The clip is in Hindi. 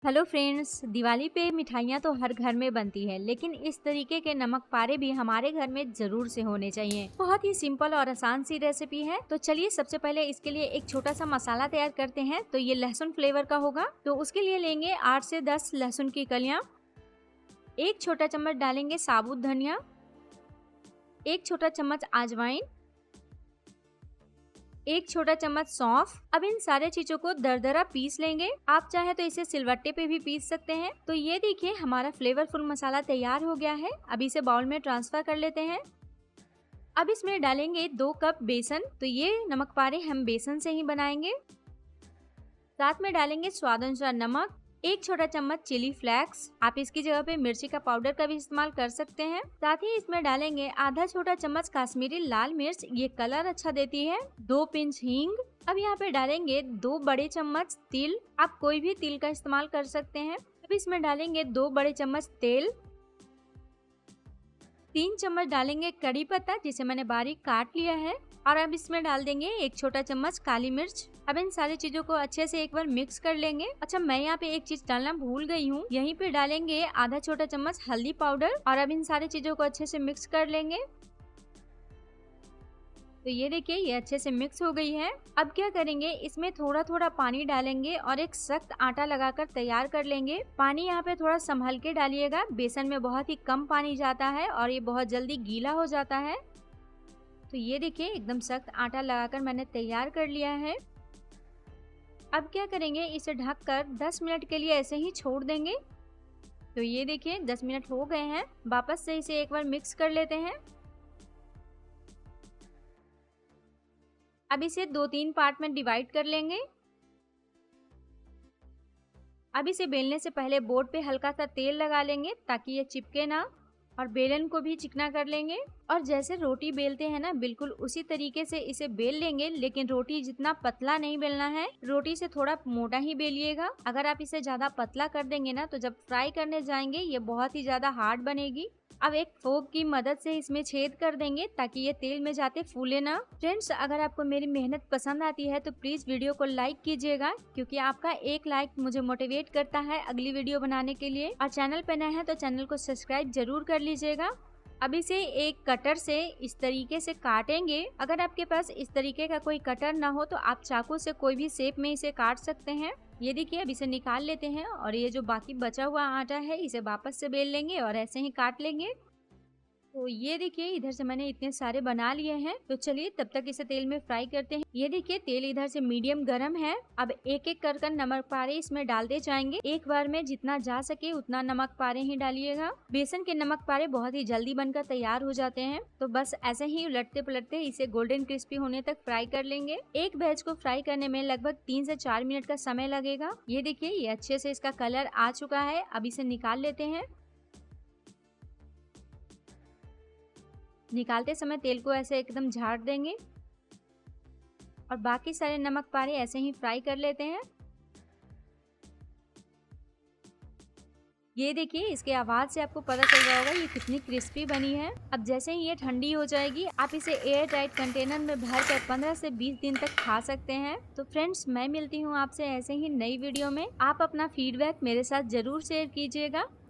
हेलो फ्रेंड्स, दिवाली पे मिठाइयाँ तो हर घर में बनती है, लेकिन इस तरीके के नमक पारे भी हमारे घर में जरूर से होने चाहिए। बहुत ही सिंपल और आसान सी रेसिपी है। तो चलिए सबसे पहले इसके लिए एक छोटा सा मसाला तैयार करते हैं। तो ये लहसुन फ्लेवर का होगा। तो उसके लिए लेंगे 8 से 10 लहसुन की कलियां, एक छोटा चम्मच डालेंगे साबुत धनिया, एक छोटा चम्मच अजवाइन, एक छोटा चम्मच सौंफ। अब इन सारे चीजों को दरदरा पीस लेंगे। आप चाहे तो इसे सिलवट्टे पे भी पीस सकते हैं। तो ये देखिए हमारा फ्लेवरफुल मसाला तैयार हो गया है। अब इसे बाउल में ट्रांसफर कर लेते हैं। अब इसमें डालेंगे 2 कप बेसन। तो ये नमक पारे हम बेसन से ही बनाएंगे। साथ में डालेंगे स्वाद अनुसार नमक, एक छोटा चम्मच चिली फ्लेक्स। आप इसकी जगह पे मिर्ची का पाउडर का भी इस्तेमाल कर सकते हैं। साथ ही इसमें डालेंगे आधा छोटा चम्मच कश्मीरी लाल मिर्च, ये कलर अच्छा देती है। 2 पिंच हींग। अब यहाँ पे डालेंगे 2 बड़े चम्मच तिल। आप कोई भी तिल का इस्तेमाल कर सकते हैं। अब इसमें डालेंगे 2 बड़े चम्मच तेल। 3 चम्मच डालेंगे कड़ी पत्ता, जिसे मैंने बारीक काट लिया है। और अब इसमें डाल देंगे 1 छोटा चम्मच काली मिर्च। अब इन सारी चीजों को अच्छे से एक बार मिक्स कर लेंगे। अच्छा, मैं यहाँ पे एक चीज डालना भूल गई हूँ। यहीं पे डालेंगे आधा छोटा चम्मच हल्दी पाउडर। और अब इन सारी चीजों को अच्छे से मिक्स कर लेंगे। तो ये देखिए ये अच्छे से मिक्स हो गई है। अब क्या करेंगे, इसमें थोड़ा थोड़ा पानी डालेंगे और एक सख्त आटा लगाकर तैयार कर लेंगे। पानी यहाँ पे थोड़ा संभल के डालिएगा। बेसन में बहुत ही कम पानी जाता है और ये बहुत जल्दी गीला हो जाता है। तो ये देखिए एकदम सख्त आटा लगाकर मैंने तैयार कर लिया है। अब क्या करेंगे, इसे ढककर 10 मिनट के लिए ऐसे ही छोड़ देंगे। तो ये देखिए 10 मिनट हो गए हैं। वापस से इसे एक बार मिक्स कर लेते हैं। अब इसे 2-3 पार्ट में डिवाइड कर लेंगे। अब इसे बेलने से पहले बोर्ड पे हल्का सा तेल लगा लेंगे ताकि ये चिपके ना। और बेलन को भी चिकना कर लेंगे। और जैसे रोटी बेलते हैं ना, बिल्कुल उसी तरीके से इसे बेल लेंगे। लेकिन रोटी जितना पतला नहीं बेलना है, रोटी से थोड़ा मोटा ही बेलिएगा। अगर आप इसे ज्यादा पतला कर देंगे ना, तो जब फ्राई करने जाएंगे ये बहुत ही ज्यादा हार्ड बनेगी। अब एक फोक की मदद से इसमें छेद कर देंगे ताकि ये तेल में जाते फूले ना। फ्रेंड्स, अगर आपको मेरी मेहनत पसंद आती है तो प्लीज वीडियो को लाइक कीजिएगा, क्योंकि आपका एक लाइक मुझे मोटिवेट करता है अगली वीडियो बनाने के लिए। और चैनल पे नए हैं तो चैनल को सब्सक्राइब जरूर कर लीजिएगा। अब इसे एक कटर से इस तरीके से काटेंगे। अगर आपके पास इस तरीके का कोई कटर ना हो तो आप चाकू से कोई भी शेप में इसे काट सकते हैं। ये देखिए अब इसे निकाल लेते हैं और ये जो बाकी बचा हुआ आटा है इसे वापस से बेल लेंगे और ऐसे ही काट लेंगे। तो ये देखिए इधर से मैंने इतने सारे बना लिए हैं। तो चलिए तब तक इसे तेल में फ्राई करते हैं। ये देखिए तेल इधर से मीडियम गरम है। अब एक एक कर नमक पारे इसमें डालते जाएंगे। एक बार में जितना जा सके उतना नमक पारे ही डालिएगा। बेसन के नमक पारे बहुत ही जल्दी बनकर तैयार हो जाते हैं। तो बस ऐसे ही उलटते पलटते इसे गोल्डन क्रिस्पी होने तक फ्राई कर लेंगे। एक बैच को फ्राई करने में लगभग 3 से 4 मिनट का समय लगेगा। ये देखिए ये अच्छे से इसका कलर आ चुका है। अब इसे निकाल लेते हैं। निकालते समय तेल को ऐसे एकदम झाड़ देंगे और बाकी सारे नमक पारे ऐसे ही फ्राई कर लेते हैं। ये देखिए इसके आवाज से आपको पता चल रहा होगा ये कितनी क्रिस्पी बनी है। अब जैसे ही ये ठंडी हो जाएगी, आप इसे एयर टाइट कंटेनर में भर कर 15 से 20 दिन तक खा सकते हैं। तो फ्रेंड्स, मैं मिलती हूँ आपसे ऐसे ही नई वीडियो में। आप अपना फीडबैक मेरे साथ जरूर शेयर कीजिएगा।